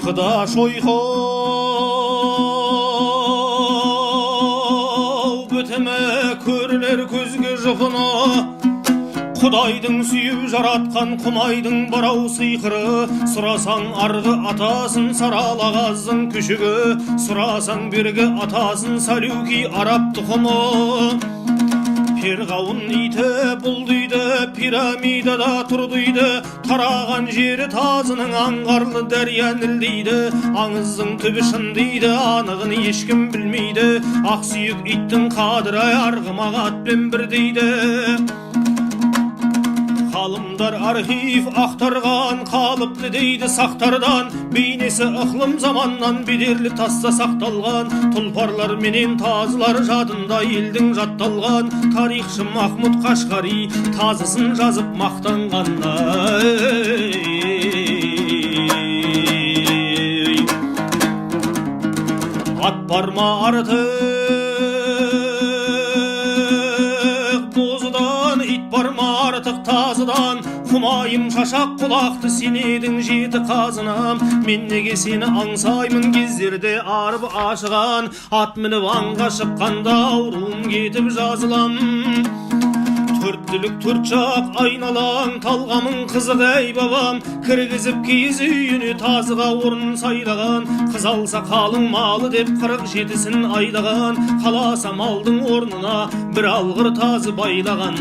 Шойқыда шойқы бітімі көрілер көзге жұпыны. Құдайдың сүйіп жаратқан құмайдың барау сыйқыры. Сұрасаң арғы атасын саралағаздың күшігі. Сұрасаң бергі атасын салюки араб тұқымы. Перғауын иті бұлдыйды, пирамидада тұрдыйды. Тараған жері тазының аңғарлы дәрия нілдейді. Аңыздың түбі шындейді, анығын ешкім білмейді. Ақсүйек иттің қадырай арғымақ атпен бірдейді. Ғалымдар архив ақтарған қалыпты дейді сақтардан. Бейнесі ықлым заманнан бедерлі таста сақталған. Тұлпарлар менен тазылар жадында елдің жатталған. Тарихшы Махмұд Қашқари тазысын жазып мақтанған. Ат барма артық бозыдан, ит барма артық тазыдан. Құмайым шашақ құлақты сен едің жеті қазынам. Мен неге сені аңсаймын кездерде арып ашыған. Ат мініп аңға шыққанда ауруым кетіп жазылам. Төрттілік төрт жақ айналаң талғамың қызық әй бабам. Кіргізіп киіз үйіне тазыға орын сайлаған. Қыз алса қалың малы деп 47-сін айдаған. Қаласа малдың орнына бір алғыр тазы байлаған.